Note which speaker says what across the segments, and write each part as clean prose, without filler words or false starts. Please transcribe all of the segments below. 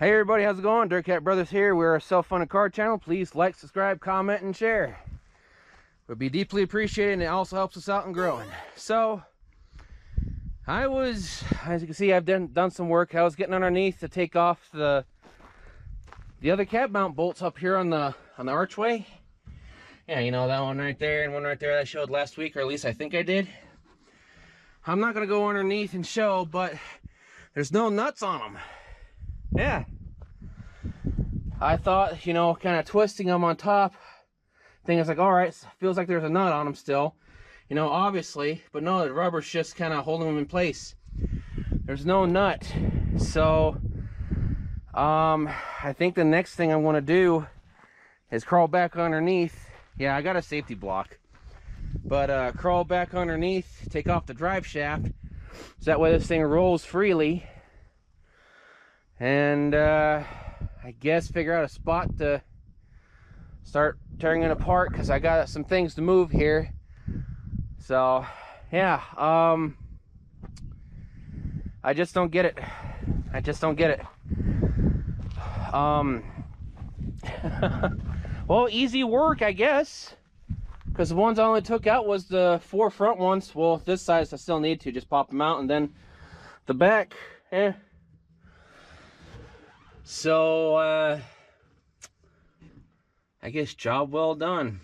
Speaker 1: Hey everybody, how's it going? DirtCat Brothers here. We're a self-funded car channel. Please like, subscribe, comment, and share. It would be deeply appreciated, and it also helps us out in growing. So, as you can see, I've done some work. I was getting underneath to take off the other cab mount bolts up here on the archway. Yeah, you know, that one right there and one right there that I showed last week, or at least I think I did. I'm not gonna go underneath and show, but there's no nuts on them. Yeah, I thought, you know, kind of twisting them on top thing, is like, all right, feels like there's a nut on them still, you know, obviously, but no, the rubber's just kind of holding them in place. There's no nut. So I think the next thing I want to do is crawl back underneath. Yeah, I got a safety block, but crawl back underneath, take off the drive shaft, so that way this thing rolls freely. And I guess figure out a spot to start tearing it apart, because I got some things to move here. So yeah, I just don't get it. I just don't get it. Well, easy work, I guess, because the ones I only took out was the 4 front ones. Well, this size I still need to just pop them out, and then the back, So, I guess job well done.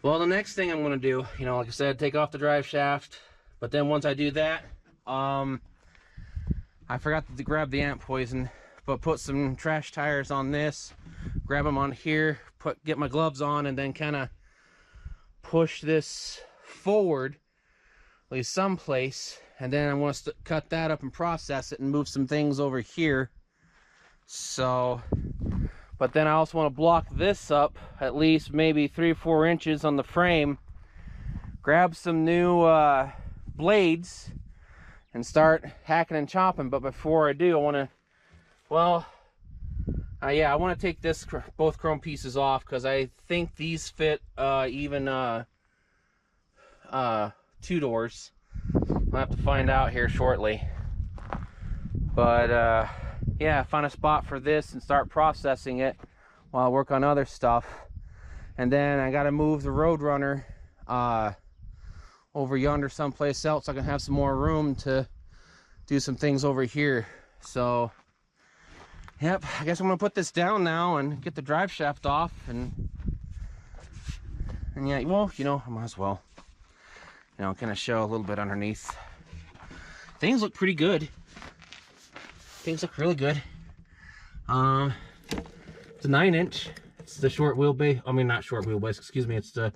Speaker 1: Well, the next thing I'm going to do, you know, like I said, take off the drive shaft. But then once I do that, I forgot to grab the ant poison, but put some trash tires on this, grab them on here, get my gloves on, and then kind of push this forward, at least someplace. And then I want to cut that up and process it and move some things over here. So, but then I also want to block this up at least maybe 3 or 4 inches on the frame. Grab some new blades and start hacking and chopping. But before I do, I want to, well, yeah, I want to take both chrome pieces off, because I think these fit even 2 doors. I'll have to find out here shortly. But yeah, find a spot for this and start processing it while I work on other stuff. And then I got to move the Roadrunner over yonder someplace else, so I can have some more room to do some things over here. So yep, I guess I'm gonna put this down now and get the drive shaft off, and yeah, well, you know, I might as well, you know, kind of show a little bit underneath. Things look pretty good. Things look really good. It's a 9-inch. It's the short wheelbase. I mean, not short wheelbase, excuse me. It's the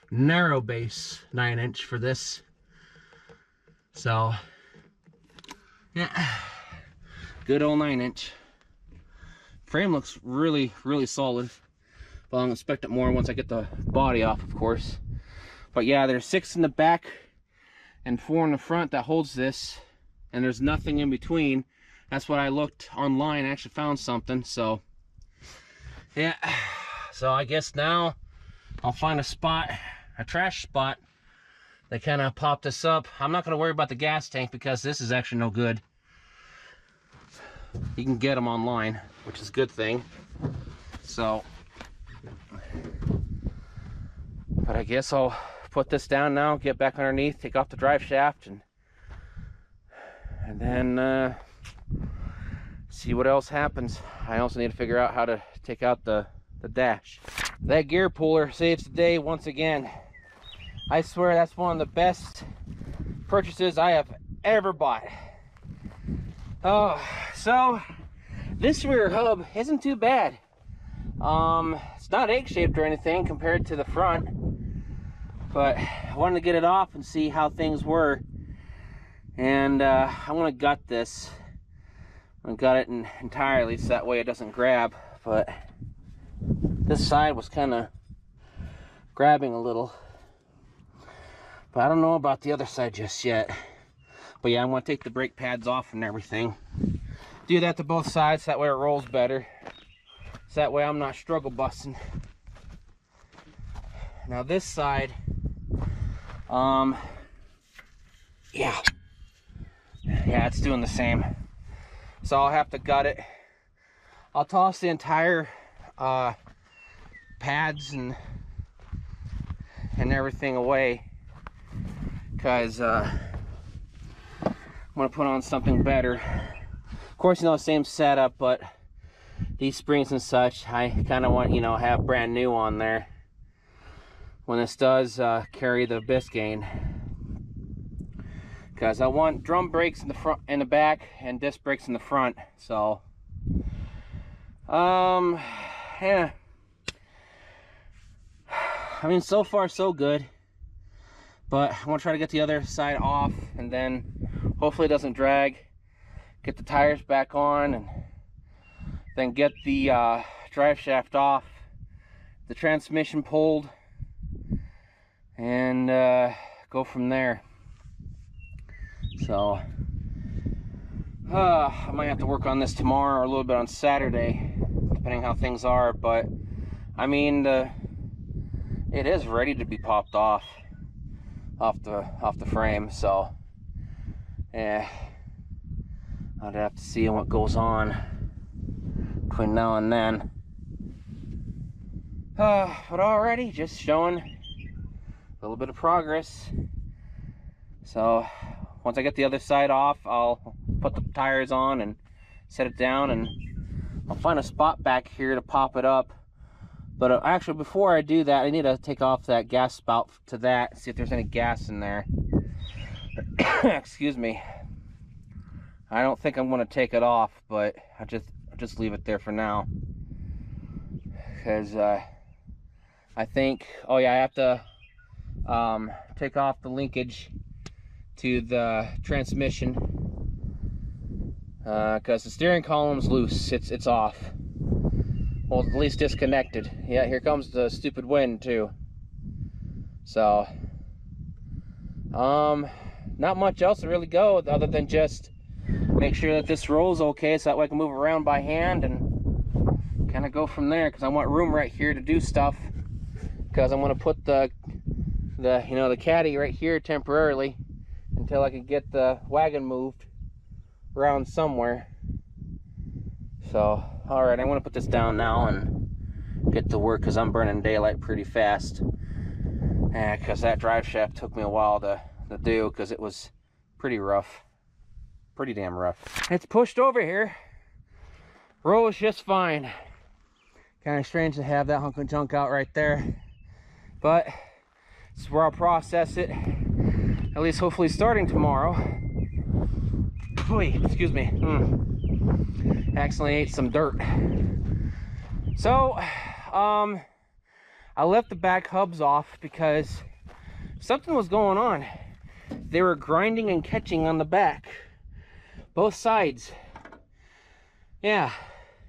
Speaker 1: narrow base 9-inch for this. So, yeah, good old 9-inch. Frame looks really, really solid. But I'll inspect it more once I get the body off, of course. But yeah, there's 6 in the back and 4 in the front that holds this, and there's nothing in between. That's what I looked online, I actually found something. So yeah, so I guess now I'll find a spot, a trash spot, that kind of pop this up. I'm not going to worry about the gas tank, because this is actually no good. You can get them online, which is a good thing. So, but I guess I'll put this down now, get back underneath, take off the drive shaft, and then see what else happens. I also need to figure out how to take out the dash. That gear puller saves the day once again. I swear that's one of the best purchases I have ever bought. Oh, so this rear hub isn't too bad. It's not egg-shaped or anything compared to the front, but I wanted to get it off and see how things were. And I want to gut this. I gut it entirely so that way it doesn't grab. But this side was kind of grabbing a little. But I don't know about the other side just yet. But yeah, I want to take the brake pads off and everything. Do that to both sides, so that way it rolls better. So that way I'm not struggle busting. Now this side, yeah, it's doing the same. so I'll have to gut it. I'll toss the entire pads and everything away, because I'm gonna put on something better. Of course, you know, same setup, but these springs and such, I kind of want, you know, have brand new on there when this does carry the Biscayne, because I want drum brakes in the front, in the back, and disc brakes in the front. So yeah, I mean, so far so good, but I want to try to get the other side off, and then hopefully it doesn't drag, get the tires back on, and then get the drive shaft off, the transmission pulled, and go from there. So I might have to work on this tomorrow or a little bit on Saturday, depending how things are. But I mean, it is ready to be popped off the frame. So yeah, I'd have to see what goes on between now and then. But already just showing a little bit of progress. So once I get the other side off, I'll put the tires on and set it down, and I'll find a spot back here to pop it up. But actually, before I do that, I need to take off that gas spout to that, see if there's any gas in there. Excuse me. I don't think I'm going to take it off, but I'll just leave it there for now, because I think, oh yeah, I have to take off the linkage to the transmission, because the steering column's loose. It's off. Well, at least disconnected. Yeah, here comes the stupid wind too. So not much else to really go other than just make sure that this rolls okay, so that way I can move around by hand and kind of go from there, because I want room right here to do stuff, because I'm going to put the you know, the caddy right here temporarily until I can get the wagon moved around somewhere. So all right, I'm going to put this down now and get to work, because I'm burning daylight pretty fast, because that drive shaft took me a while to do, because it was pretty rough. Pretty damn rough. It's pushed over here. Rolls just fine. Kind of strange to have that hunk of junk out right there, but this is where I'll process it, at least hopefully starting tomorrow. Oy, excuse me. Accidentally ate some dirt. So I left the back hubs off because something was going on. They were grinding and catching on the back, both sides. Yeah,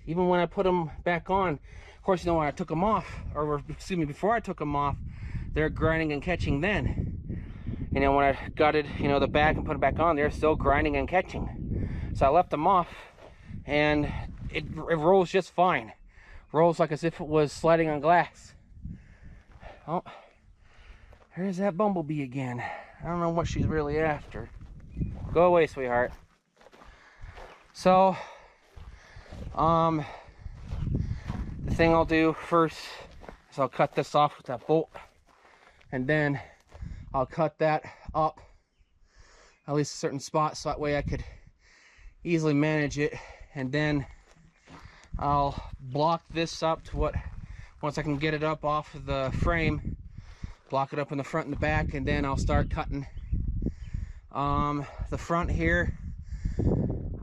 Speaker 1: even when I put them back on, of course, you know, when I took them off, or excuse me, before I took them off, they're grinding and catching then. You know, when I gutted, you know, the back and put it back on, they're still grinding and catching. So I left them off, and it rolls just fine. Rolls like as if it was sliding on glass. Oh, there's that bumblebee again. I don't know what she's really after. Go away, sweetheart. So the thing I'll do first is I'll cut this off with that bolt, and then I'll cut that up at least a certain spot, so that way I could easily manage it. And then I'll block this up to what, once I can get it up off of the frame, block it up in the front and the back, and then I'll start cutting the front here.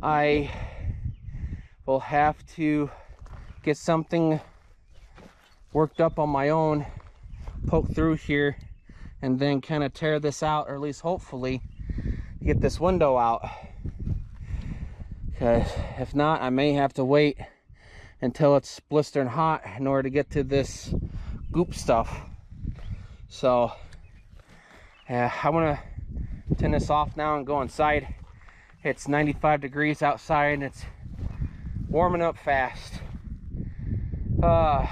Speaker 1: I will have to get something worked up on my own, poke through here, and then kind of tear this out, or at least hopefully get this window out, because if not, I may have to wait until it's blistering hot in order to get to this goop stuff. So yeah, I'm gonna turn this off now and go inside. It's 95 degrees outside and it's warming up fast. But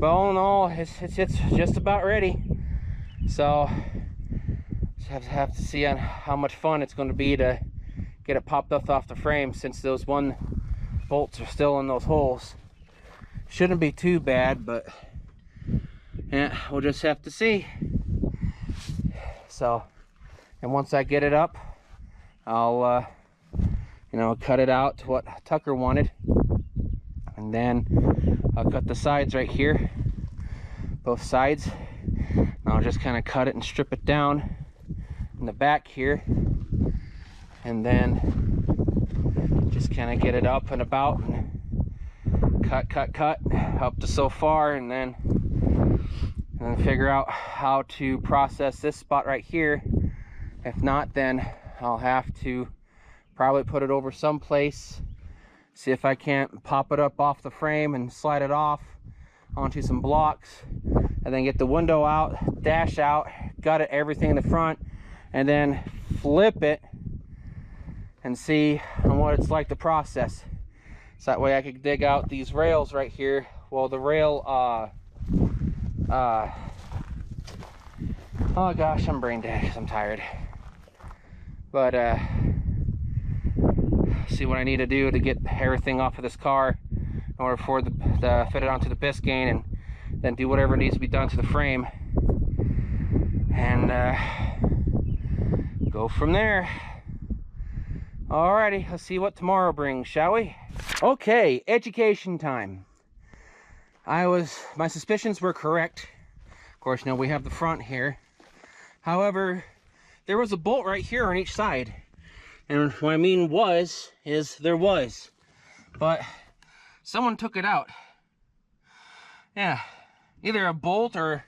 Speaker 1: all in all, it's just about ready. So just have to see on how much fun it's going to be to get it popped up off the frame, since those one bolts are still in those holes. Shouldn't be too bad, but yeah, we'll just have to see. So, and once I get it up, I'll you know, cut it out to what Tucker wanted, and then I'll cut the sides right here, both sides. And I'll just kind of cut it and strip it down in the back here, and then just kind of get it up and about and cut up to so far, and then figure out how to process this spot right here. If not, then I'll have to probably put it over someplace, see if I can't pop it up off the frame and slide it off onto some blocks, and then get the window out, dash out, gut it, everything in the front, and then flip it and see what it's like to process. So that way I could dig out these rails right here. Well, the rail, oh gosh, I'm brain dead because I'm tired. But see what I need to do to get everything off of this car in order for the fit it onto the Biscayne, and then do whatever needs to be done to the frame, and go from there. Alrighty, let's see what tomorrow brings, shall we? Okay, education time. My suspicions were correct. Of course, now we have the front here. However, there was a bolt right here on each side. And what I mean is there was. But someone took it out. Yeah, either a bolt or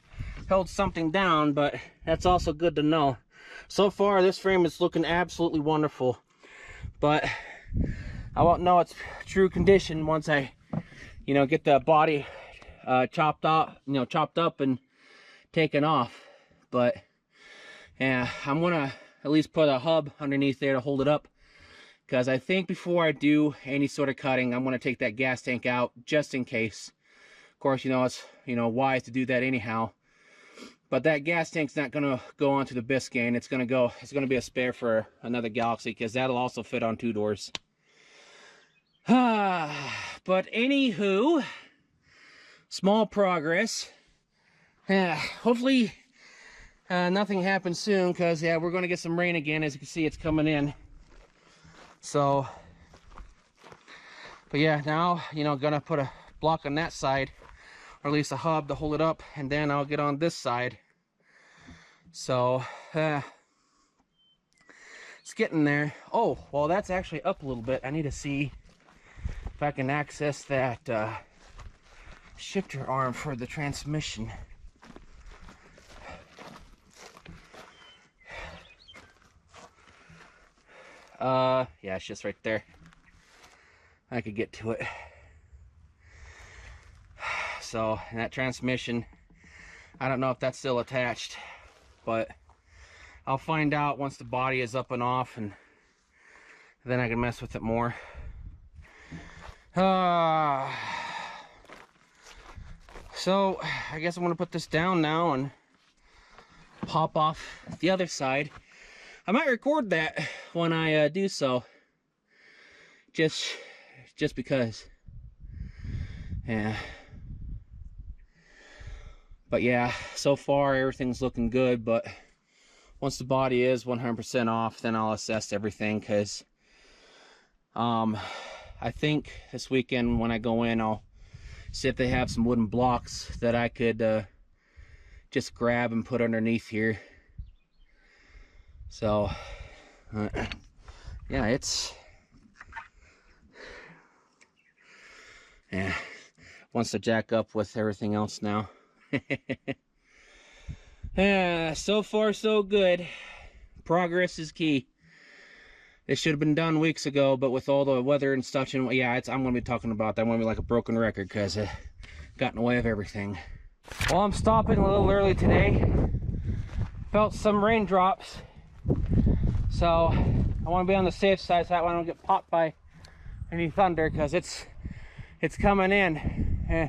Speaker 1: held something down, but that's also good to know. So far, this frame is looking absolutely wonderful. But I won't know its true condition once I, you know, get the body chopped up and taken off. But yeah, I'm gonna at least put a hub underneath there to hold it up, because I think before I do any sort of cutting, I'm gonna take that gas tank out just in case. Of course, you know, it's, you know, wise to do that anyhow. But that gas tank's not gonna go onto the Biscayne. It's gonna be a spare for another Galaxy, because that'll also fit on 2 doors. But anywho, small progress. Hopefully nothing happens soon, because yeah, we're gonna get some rain again. As you can see, it's coming in. So, but yeah, now, you know, gonna put a block on that side, or at least a hub to hold it up, and then I'll get on this side. So it's getting there. Oh, well, that's actually up a little bit. I need to see if I can access that shifter arm for the transmission. Yeah, it's just right there. I could get to it. So, and that transmission, I don't know if that's still attached, but I'll find out once the body is up and off, and then I can mess with it more. So I guess I'm gonna put this down now and pop off the other side. I might record that when I do so, just because. Yeah. But yeah, so far everything's looking good, but once the body is 100% off, then I'll assess everything, because I think this weekend when I go in, I'll see if they have some wooden blocks that I could just grab and put underneath here. So yeah, wants to jack up with everything else now. Yeah, so far so good. Progress is key. It should have been done weeks ago, but with all the weather and stuff, and yeah, I'm gonna be talking about that. I'm gonna be like a broken record, because it got in the way of everything. Well, I'm stopping a little early today. Felt some raindrops, so I want to be on the safe side, so that way I don't get popped by any thunder, because it's coming in.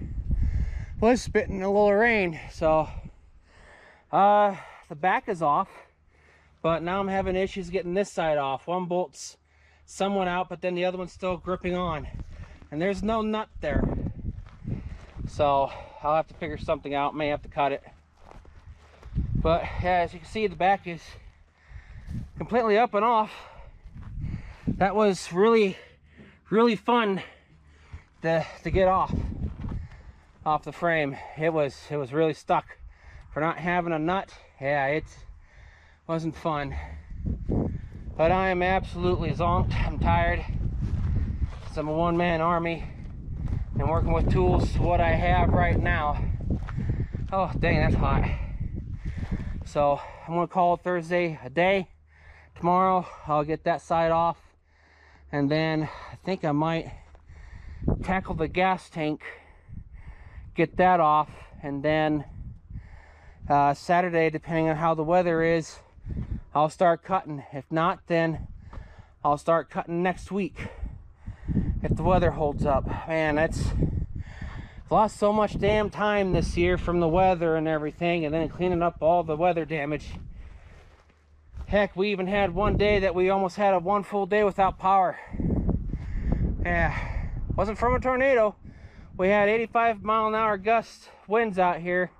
Speaker 1: Was spitting a little rain, so the back is off, but now I'm having issues getting this side off. One bolt's some went out, but then the other one's still gripping on, and there's no nut there. So I'll have to figure something out, may have to cut it. But yeah, as you can see, the back is completely up and off. That was really fun to get off the frame. It was really stuck. For not having a nut, yeah, it wasn't fun. But I am absolutely zonked. I'm tired. So I'm a one-man army and working with tools what I have right now. Oh dang, that's hot. So I'm gonna call Thursday a day. Tomorrow I'll get that side off, and then I think I might tackle the gas tank, get that off, and then Saturday, depending on how the weather is, I'll start cutting. If not, then I'll start cutting next week if the weather holds up. Man, I've lost so much damn time this year from the weather and everything, and then cleaning up all the weather damage. Heck, we even had one day that we almost had one full day without power. Yeah, wasn't from a tornado. We had 85-mile-an-hour gust winds out here,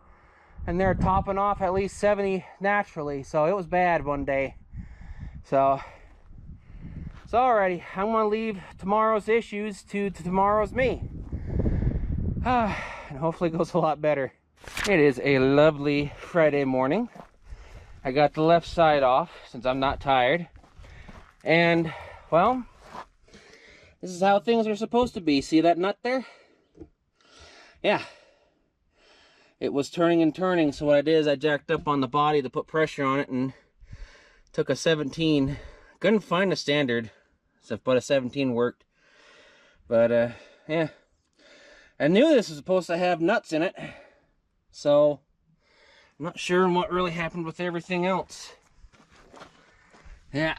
Speaker 1: and they're topping off at least 70 naturally, so it was bad one day. So alrighty, I'm gonna leave tomorrow's issues to tomorrow's me. And hopefully it goes a lot better. It is a lovely Friday morning. I got the left side off since I'm not tired. And, well, this is how things are supposed to be. See that nut there? Yeah. It was turning and turning, so what I did is I jacked up on the body to put pressure on it and took a 17. Couldn't find a standard, but a 17 worked. But, yeah. I knew this was supposed to have nuts in it, so I'm not sure what really happened with everything else. Yeah,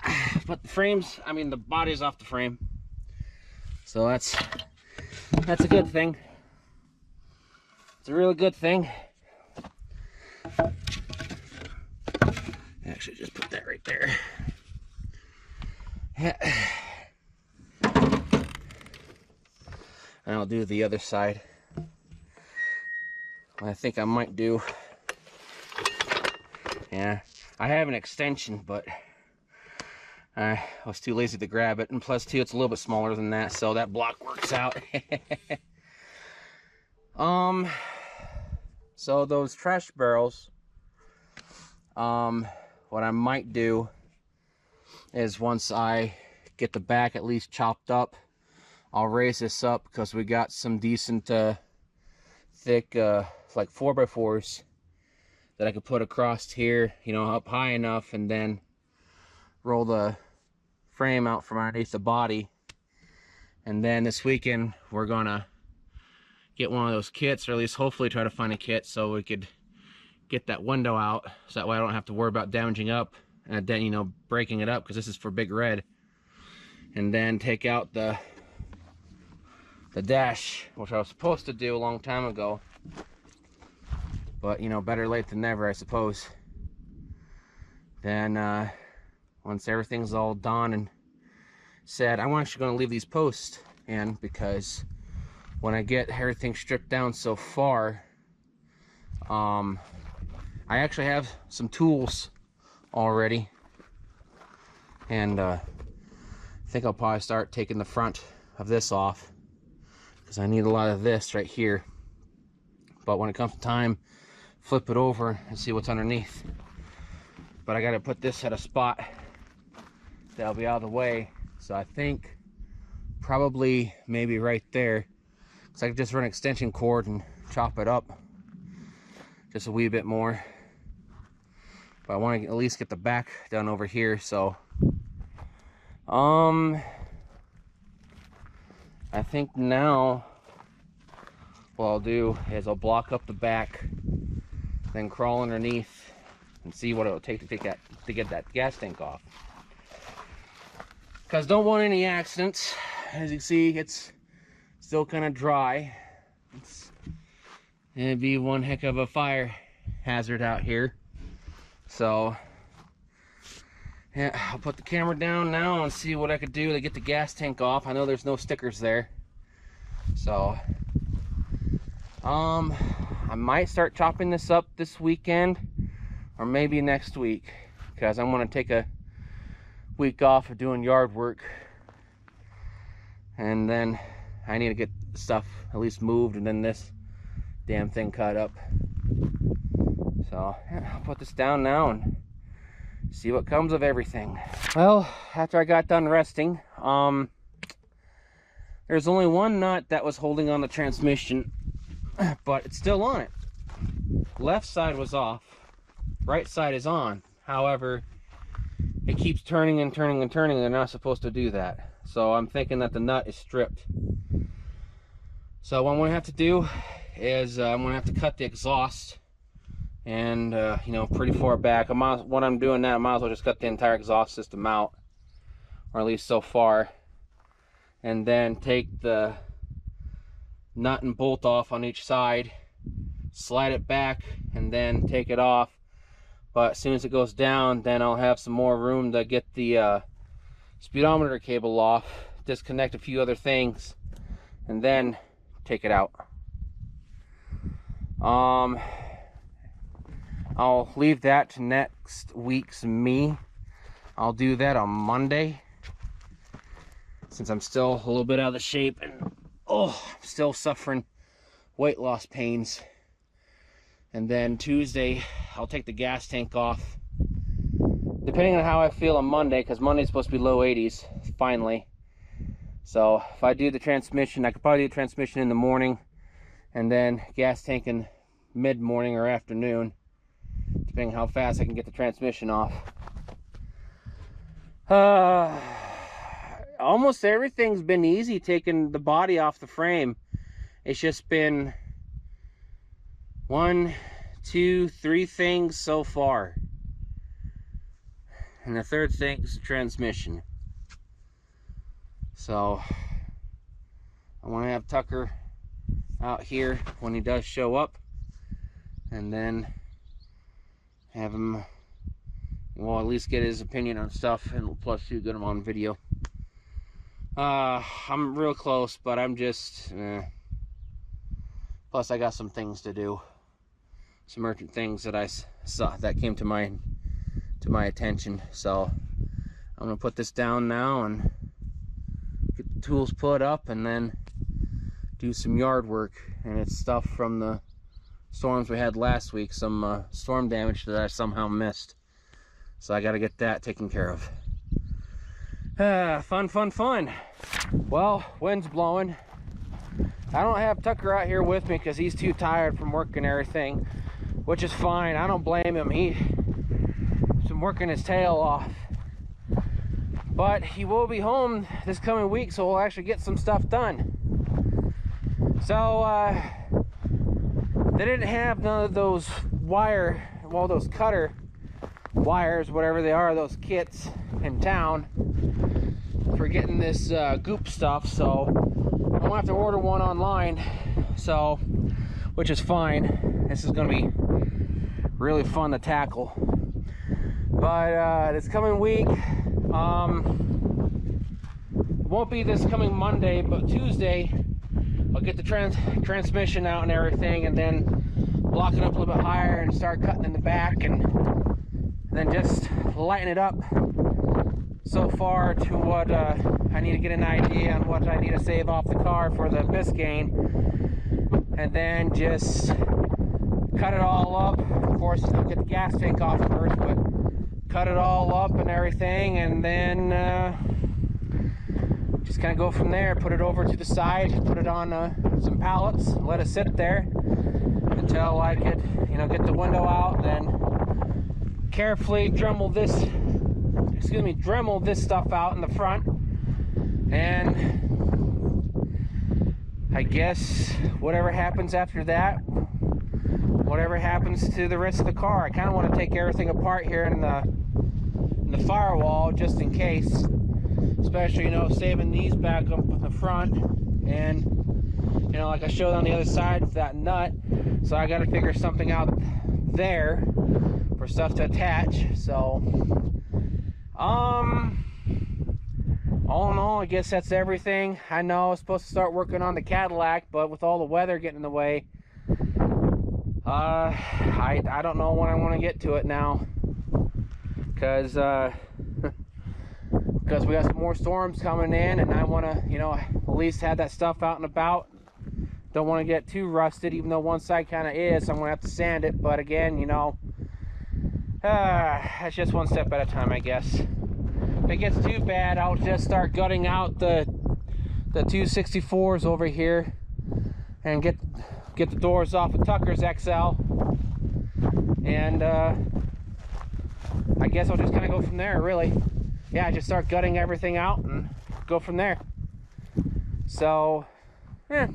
Speaker 1: but the frames, I mean the body's off the frame, so that's a good thing. It's a really good thing. Actually, just put that right there. Yeah. And I'll do the other side. I think I might do. Yeah, I have an extension, but I was too lazy to grab it. And plus, too, it's a little bit smaller than that, so that block works out. So those trash barrels, what I might do is once I get the back at least chopped up, I'll raise this up because we got some decent thick like 4x4s that I could put across here, you know, up high enough, and then roll the frame out from underneath the body. And then this weekend we're gonna get one of those kits, or at least hopefully try to find a kit so we could get that window out, so that way I don't have to worry about damaging up and then, you know, breaking it up, because this is for Big Red. And then take out the dash, which I was supposed to do a long time ago, but you know, better late than never, I suppose. Then once everything's all done and said, I'm actually going to leave these posts in, because when I get everything stripped down so far, I actually have some tools already, and I think I'll probably start taking the front of this off, because I need a lot of this right here. But when it comes to time, flip it over and see what's underneath. But I got to put this at a spot that'll be out of the way, so I think probably maybe right there, because I could just run an extension cord and chop it up just a wee bit more. But I want to at least get the back done over here, so I think now what I'll do is I'll block up the back, then crawl underneath and see what it'll take to get that gas tank off. Because don't want any accidents. As you see, it's still kind of dry. It'd be one heck of a fire hazard out here. So Yeah, I'll put the camera down now and see what I could do to get the gas tank off. I know there's no stickers there. So, I might start chopping this up this weekend or maybe next week, because I'm going to take a week off of doing yard work. And then I need to get stuff at least moved and then this damn thing cut up. So, yeah, I'll put this down now and see what comes of everything. Well, after I got done resting, there's only one nut that was holding on the transmission, but it's still on it. Left side was off, right side is on. However, it keeps turning and turning and turning. They're not supposed to do that. So I'm thinking that the nut is stripped. So what I'm going to have to do is I'm going to have to cut the exhaust. And, you know, pretty far back. What I'm doing now, I might as well just cut the entire exhaust system out. Or at least so far. And then take the nut and bolt off on each side. Slide it back and then take it off. But as soon as it goes down, then I'll have some more room to get the speedometer cable off. Disconnect a few other things. And then take it out. I'll leave that to next week's me. I'll do that on Monday, since I'm still a little bit out of the shape and I'm still suffering weight loss pains. And then Tuesday, I'll take the gas tank off, depending on how I feel on Monday, because Monday's supposed to be low 80s, finally. So if I do the transmission, I could probably do the transmission in the morning, and then gas tank in mid-morning or afternoon, depending how fast I can get the transmission off. Almost everything's been easy taking the body off the frame. It's just been 1, 2, 3 things so far. And the third thing is the transmission. So I want to have Tucker out here when he does show up, and then have him, well, at least get his opinion on stuff, and plus you get him on video. I'm real close, but I'm just plus I got some things to do, some urgent things that I saw that came to my attention. So I'm gonna put this down now and get the tools put up, and then do some yard work. And it's stuff from the storms we had last week, some storm damage that I somehow missed. So I got to get that taken care of. Fun. Well, wind's blowing. I don't have Tucker out here with me because he's too tired from work and everything, which is fine. I don't blame him. He's been working his tail off. But he will be home this coming week, so we'll actually get some stuff done. So, they didn't have none of those those cutter wires, whatever they are, those kits in town for getting this goop stuff. So I'm gonna have to order one online, so, which is fine. This is gonna be really fun to tackle. But this coming week, won't be this coming Monday, but Tuesday I'll get the transmission out and everything, and then block it up a little bit higher and start cutting in the back, and then just lighten it up so far to what I need to get an idea on what I need to save off the car for the Biscayne, and then just cut it all up. Of course, I'll get the gas tank off first, but cut it all up and everything, and then just kind of go from there. Put it over to the side, put it on some pallets, let it sit there until I could, get the window out. Then carefully Dremel this stuff out in the front, and I guess whatever happens after that, whatever happens to the rest of the car. I kind of want to take everything apart here in the firewall, just in case, especially saving these back up in the front, and like I showed on the other side with that nut. So I got to figure something out there for stuff to attach. So All in all, I guess that's everything. I know I was supposed to start working on the Cadillac, but with all the weather getting in the way, I don't know when I want to get to it now, because we got some more storms coming in, and I want to, you know, at least have that stuff out and about. Don't want to get too rusted, even though one side kind of is. I'm gonna have to sand it, but again, you know, that's just one step at a time, I guess. If it gets too bad, I'll just start gutting out the 264s over here and get the doors off of Tucker's XL, and I guess I'll just kind of go from there, really. Yeah, just start gutting everything out and go from there. So, yeah.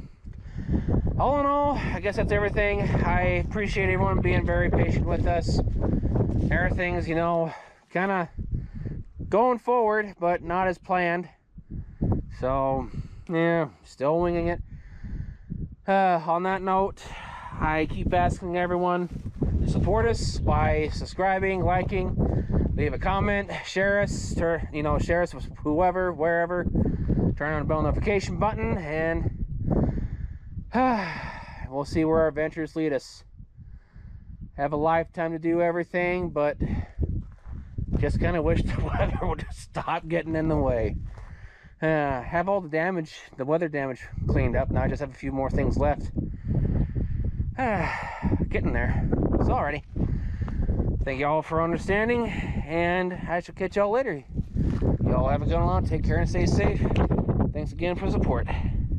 Speaker 1: All in all, I guess that's everything. I appreciate everyone being very patient with us. Everything's, you know, kind of going forward, but not as planned. So, yeah, still winging it. On that note, I keep asking everyone to support us by subscribing, liking, leave a comment, share us, you know, share us with whoever, wherever. Turn on the bell notification button, and we'll see where our adventures lead us. Have a lifetime to do everything, but just kind of wish the weather would stop getting in the way. Have all the damage, the weather damage, cleaned up. Now I just have a few more things left. Getting there. So alrighty. Thank you all for understanding, and I shall catch y'all later. Y'all have a good one. Take care and stay safe. Thanks again for the support.